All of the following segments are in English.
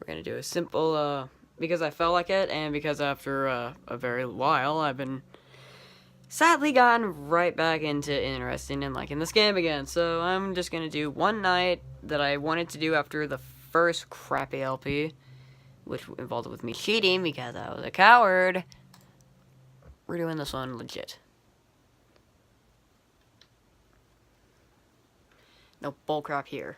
We're gonna do a simple, because I felt like it, and because after a very while, I've been sadly gotten right back into interesting and liking this game again. So I'm just gonna do one night that I wanted to do after the first crappy LP, which involved with me cheating because I was a coward. We're doing this one legit. No bullcrap here.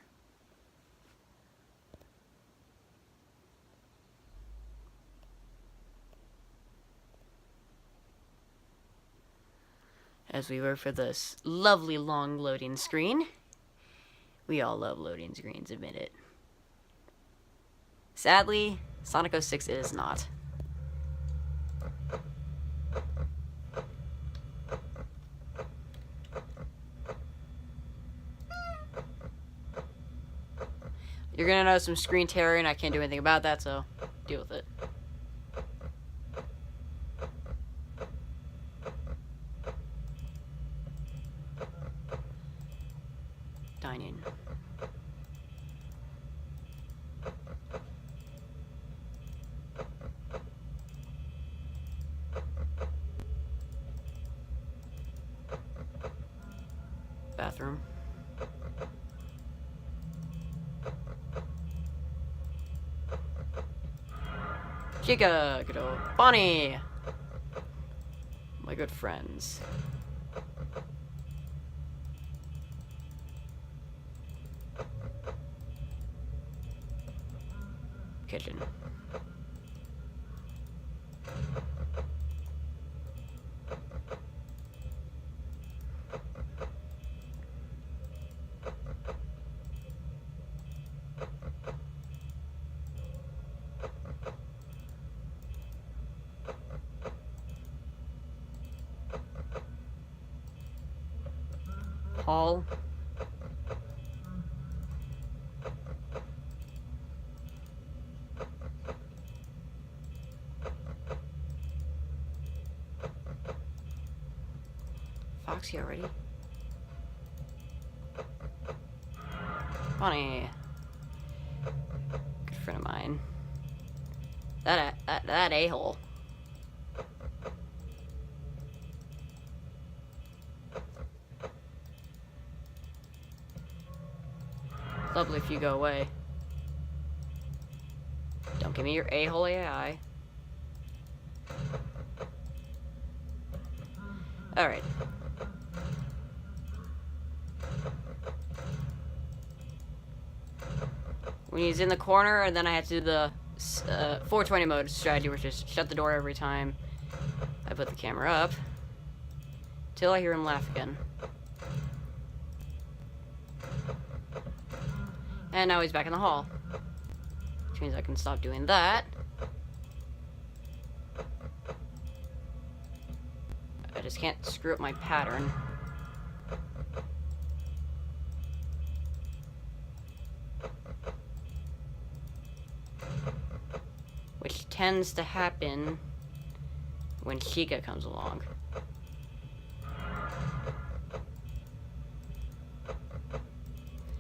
As we wait for this lovely long loading screen. We all love loading screens, admit it. Sadly, Sonic 06 is not. You're gonna notice some screen tearing. I can't do anything about that, so deal with it. Dining. Bathroom. Chica, good old Bonnie. My good friends. Kitchen. Hall. Foxy already. Bonnie. Good friend of mine. That a-hole. Lovely if you go away. Don't give me your a-hole AI. Alright. When he's in the corner, and then I had to do the 420 mode strategy, which is shut the door every time I put the camera up. Till I hear him laugh again. And now he's back in the hall. Which means I can stop doing that. I just can't screw up my pattern. Which tends to happen when Chica comes along.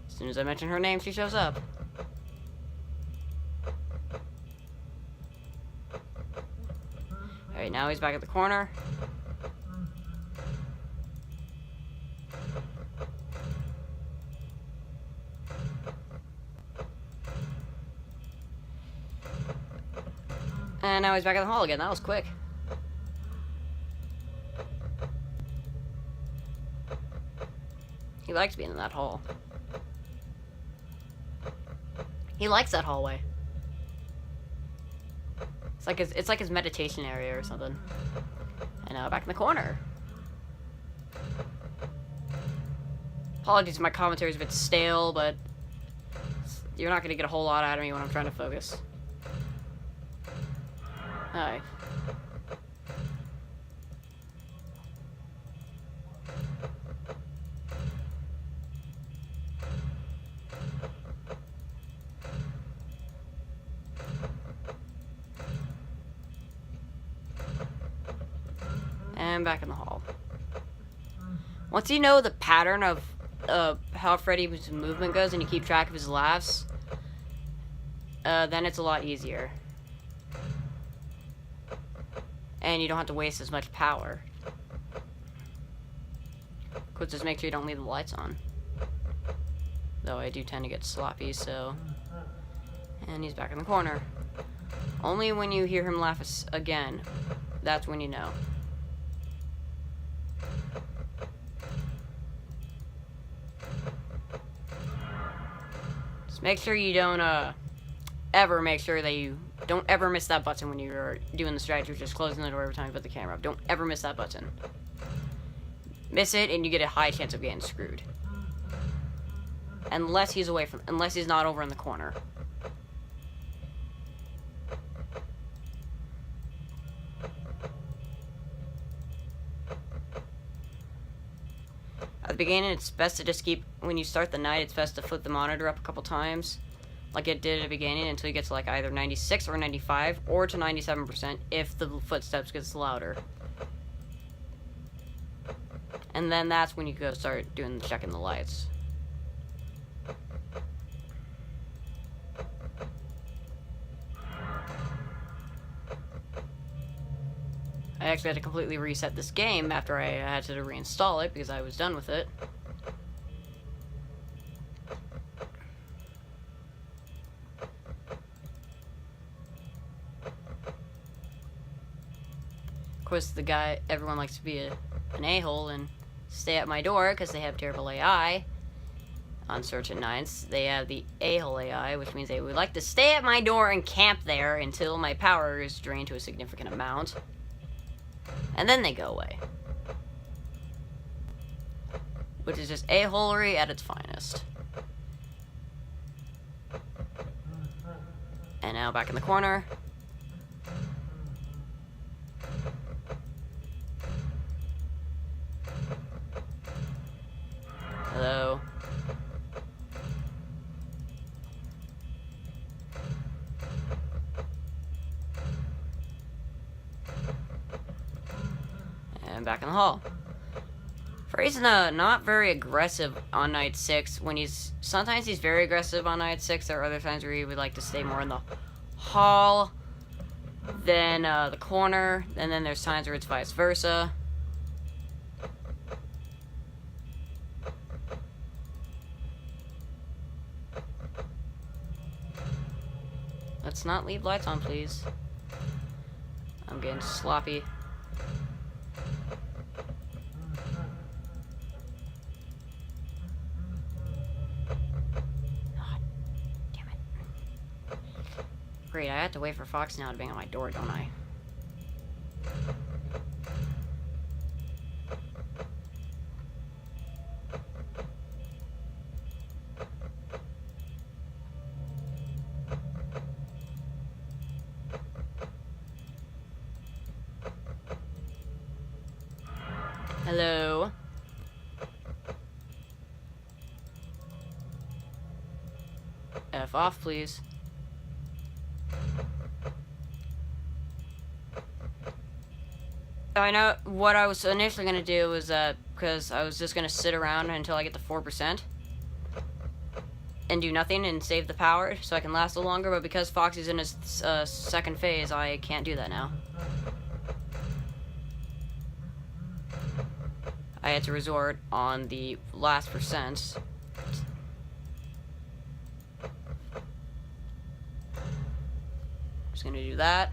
As soon as I mention her name, she shows up. Alright, now he's back at the corner. And now he's back in the hall again. That was quick. He likes being in that hall. He likes that hallway. It's like his meditation area or something. And now back in the corner. Apologies if my commentary is a bit stale, but you're not going to get a whole lot out of me when I'm trying to focus. Hi. And back in the hall. Once you know the pattern of how Freddy's movement goes and you keep track of his laughs, then it's a lot easier. And you don't have to waste as much power. But just make sure you don't leave the lights on. Though I do tend to get sloppy, so... And he's back in the corner. Only when you hear him laugh again, that's when you know. Just make sure you don't, ever make sure that you don't ever miss that button when you're doing the strategy, just closing the door every time you put the camera up. Don't ever miss that button. Miss it, and you get a high chance of getting screwed. Unless he's not over in the corner. At the beginning, it's best to just keep, when you start the night, it's best to flip the monitor up a couple times, like it did at the beginning, until you get to like either 96 or 95, or to 97% if the footsteps gets louder. And then that's when you go start checking the lights. I actually had to completely reset this game after I had to reinstall it because I was done with it. Of course, everyone likes to be an a-hole and stay at my door because they have terrible AI. On Search at Nights, they have the a-hole AI, which means they would like to stay at my door and camp there until my power is drained to a significant amount. And then they go away. Which is just a-holery at its finest. And now back in the corner. Hello. And back in the hall. Freddy's not very aggressive on night 6. Sometimes he's very aggressive on night 6. There are other times where he would like to stay more in the hall than the corner. And then there's times where it's vice versa. Let's not leave lights on, please. I'm getting sloppy. God damn it. Great, I have to wait for Fox now to bang on my door, don't I? Hello? F off, please. I know what I was initially going to do was because I was just going to sit around until I get to 4% and do nothing and save the power so I can last a little longer, but because Foxy's in his second phase, I can't do that now. I had to resort on the last percent. Just gonna do that.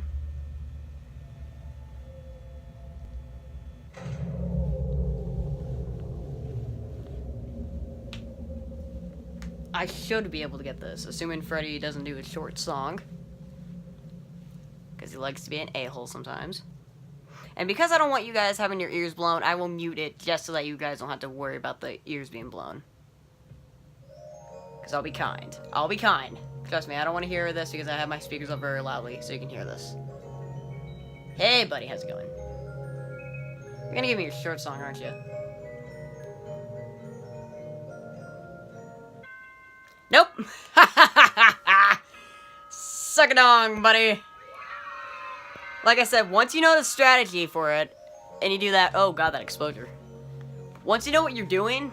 I should be able to get this, assuming Freddy doesn't do a short song. Because he likes to be an a-hole sometimes. And because I don't want you guys having your ears blown, I will mute it just so that you guys don't have to worry about the ears being blown. Because I'll be kind. I'll be kind. Trust me, I don't want to hear this because I have my speakers up very loudly so you can hear this. Hey, buddy, how's it going? You're going to give me your short song, aren't you? Nope. Suck a dong, buddy. Like I said, once you know the strategy for it, and you do that, oh god, that exposure. Once you know what you're doing,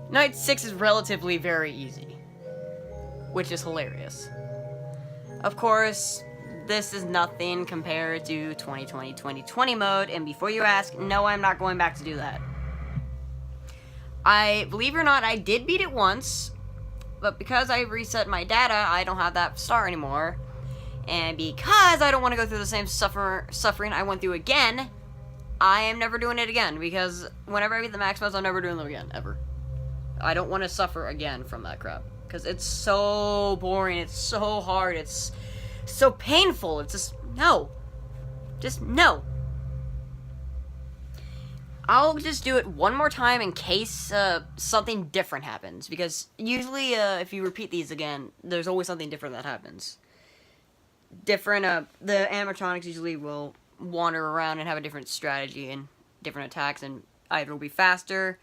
Night 6 is relatively very easy. Which is hilarious. Of course, this is nothing compared to 2020 mode, and before you ask, no, I'm not going back to do that. Believe it or not, I did beat it once, but because I reset my data, I don't have that star anymore. And because I don't want to go through the same suffering I went through again, I am never doing it again, because whenever I beat the max modes, I'm never doing them again, ever. I don't want to suffer again from that crap, because it's so boring, it's so hard, it's so painful, it's just, no. Just, no. I'll just do it one more time in case something different happens, because usually if you repeat these again, there's always something different that happens. The animatronics usually will wander around and have a different strategy and different attacks, and either will be faster,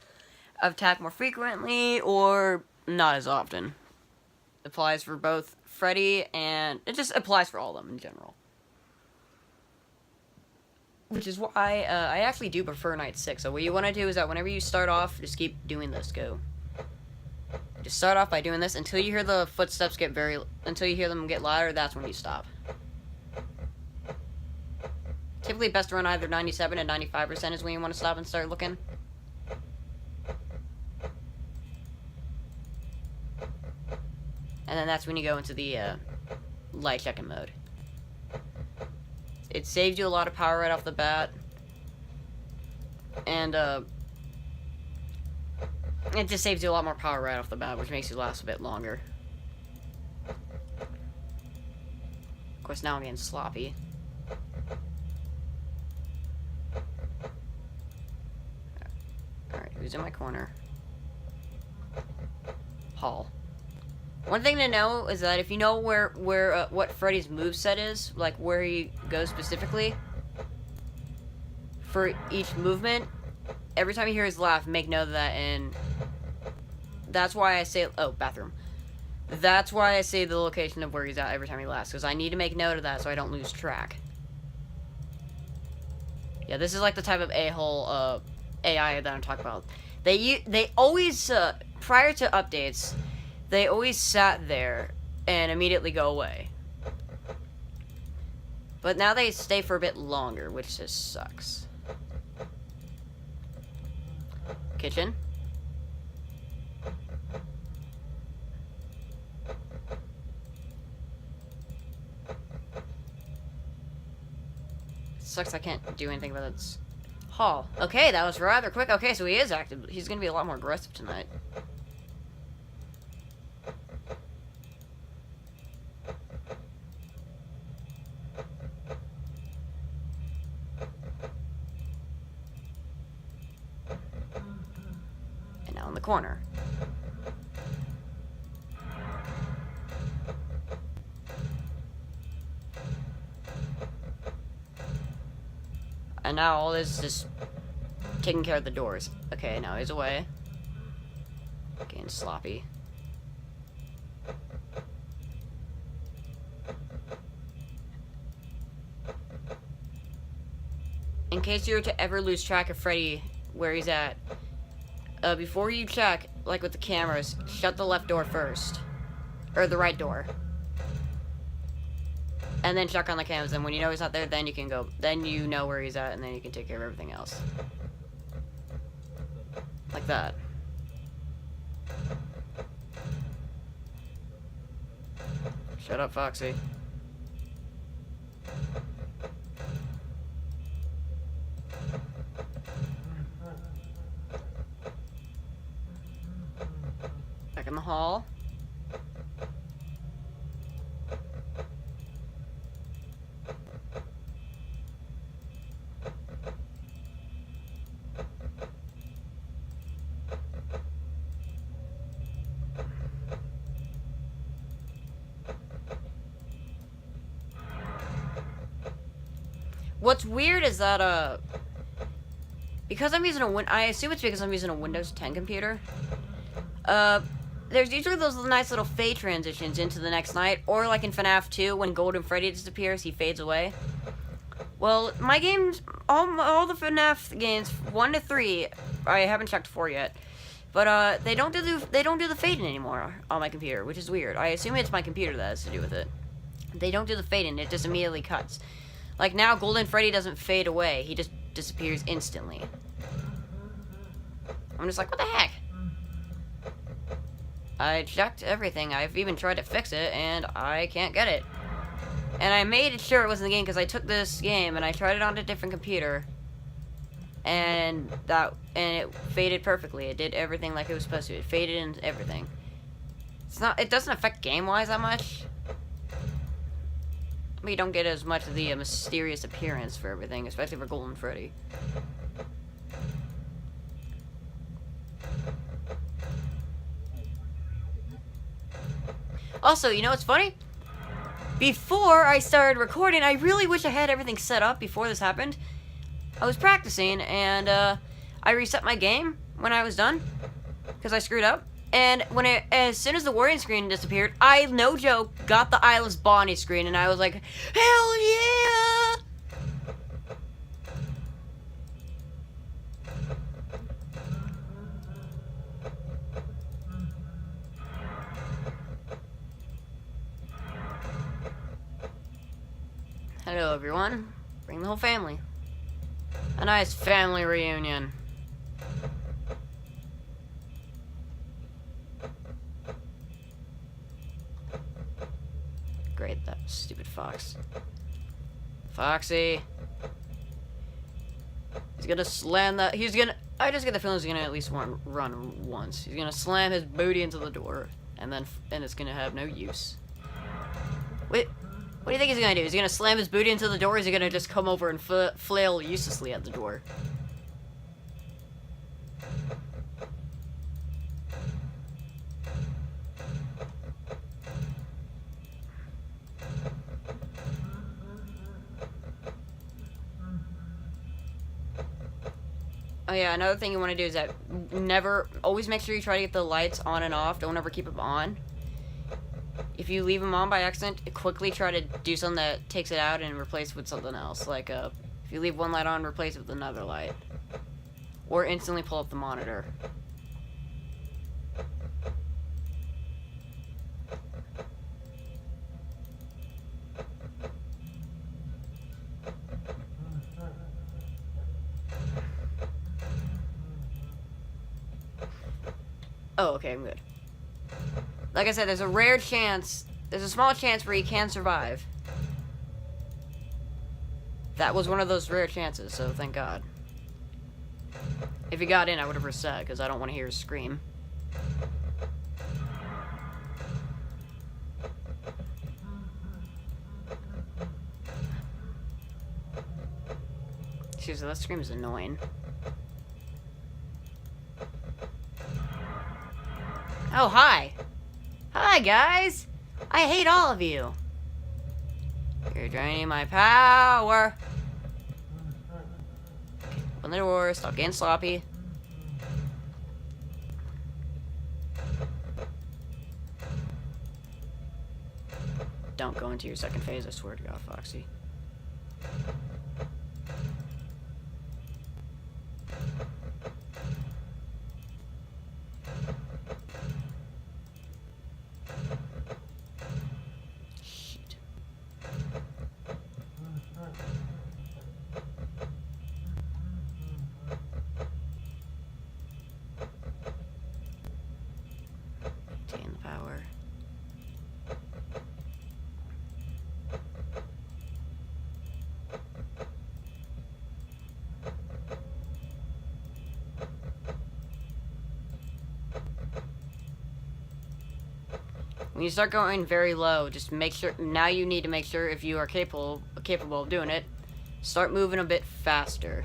attack more frequently, or not as often. Applies for both Freddy, and it just applies for all of them in general. Which is why I actually do prefer Night 6. So what you want to do is that whenever you start off, just keep doing this. Go. Just start off by doing this until you hear the footsteps until you hear them get louder. That's when you stop. Typically, best to run either 97 and 95% is when you want to stop and start looking. And then that's when you go into the light checking mode. It saves you a lot of power right off the bat. And it just saves you a lot more power right off the bat, which makes you last a bit longer. Of course, now I'm getting sloppy. Alright, who's in my corner? Hall. One thing to know is that if you know what Freddy's moveset is, like where he goes specifically, for each movement, every time you hear his laugh, make note of that, and that's why I say, oh, bathroom. That's why I say the location of where he's at every time he laughs, because I need to make note of that so I don't lose track. Yeah, this is like the type of a-hole AI that I'm talking about. They always, prior to updates, they always sat there and immediately go away. But now they stay for a bit longer, which just sucks. Kitchen. Sucks I can't do anything about it. Hall. Okay, that was rather quick. Okay, so he is active. He's gonna be a lot more aggressive tonight. In the corner. And now all this is just taking care of the doors. Okay, now he's away. Getting sloppy. In case you were to ever lose track of Freddy, where he's at, before you check, like with the cameras, shut the left door first. Or the right door. And then check on the cameras, and when you know he's not there, then you can go, then you know where he's at, and then you can take care of everything else. Like that. Shut up, Foxy. Back in the hall. What's weird is that, because I'm using I assume it's because I'm using a Windows 10 computer, there's usually those nice little fade transitions into the next night, or like in FNAF 2, when Golden Freddy disappears, he fades away. Well, my games, all the FNAF games, 1 to 3, I haven't checked 4 yet, but, they don't do the fading anymore on my computer, which is weird. I assume it's my computer that has to do with it. They don't do the fade-in, it just immediately cuts. Like now, Golden Freddy doesn't fade away, he just disappears instantly. I'm just like, what the heck? I checked everything, I've even tried to fix it, and I can't get it. And I made sure it wasn't the game because I took this game and I tried it on a different computer. And it faded perfectly. It did everything like it was supposed to. It faded in everything. It doesn't affect game-wise that much. But you don't get as much of the mysterious appearance for everything, especially for Golden Freddy. Also, you know what's funny? Before I started recording, I really wish I had everything set up before this happened. I was practicing, and I reset my game when I was done, because I screwed up. And as soon as the warning screen disappeared, I, no joke, got the Eyeless Bonnie screen, and I was like, hell yeah! Hello, everyone. Bring the whole family. A nice family reunion. Great, that stupid fox. Foxy. He's gonna slam that. I just get the feeling he's gonna at least run once. He's gonna slam his booty into the door, and it's gonna have no use. Wait. What do you think he's gonna do? Is he gonna slam his booty into the door, or is he gonna just come over and flail uselessly at the door? Oh yeah, another thing you want to do is that always make sure you try to get the lights on and off. Don't ever keep them on. If you leave them on by accident, quickly try to do something that takes it out and replace it with something else. Like, if you leave one light on, replace it with another light. Or instantly pull up the monitor. Oh, okay, I'm good. Like I said, there's a small chance where he can survive. That was one of those rare chances, so thank God. If he got in, I would have reset, because I don't want to hear his scream. Seriously, that scream is annoying. Oh, hi! Hi, guys! I hate all of you! You're draining my power! Open the door, stop getting sloppy. Don't go into your second phase, I swear to God, Foxy. When you start going very low, just make sure, now you need to make sure if you are capable of doing it, start moving a bit faster.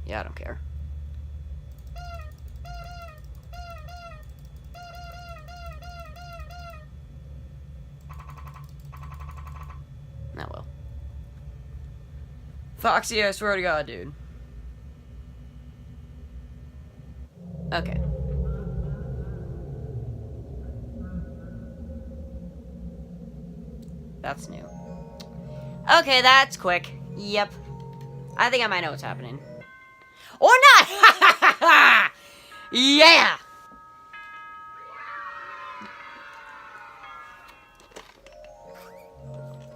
Yeah, I don't care. Oh well. Foxy, I swear to God, dude. Okay. That's new. Okay, that's quick. Yep. I think I might know what's happening. Or not! Yeah!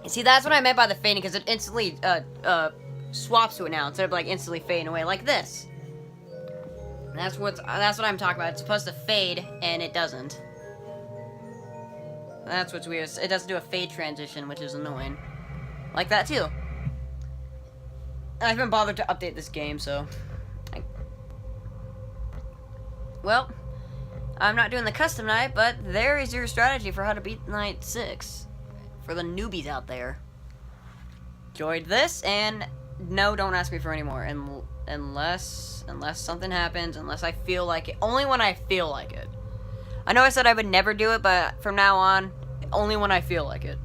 See, that's what I meant by the fading, because it instantly, swaps to it now, instead of, like, instantly fading away, like this. That's what I'm talking about. It's supposed to fade, and it doesn't. That's what's weird. It doesn't do a fade transition, which is annoying. Like that, too. I haven't bothered to update this game, so... Well, I'm not doing the custom night, but there is your strategy for how to beat Night 6. For the newbies out there. Enjoyed this, and no, don't ask me for any more. Unless something happens, unless I feel like it. Only when I feel like it. I know I said I would never do it, but from now on, only when I feel like it.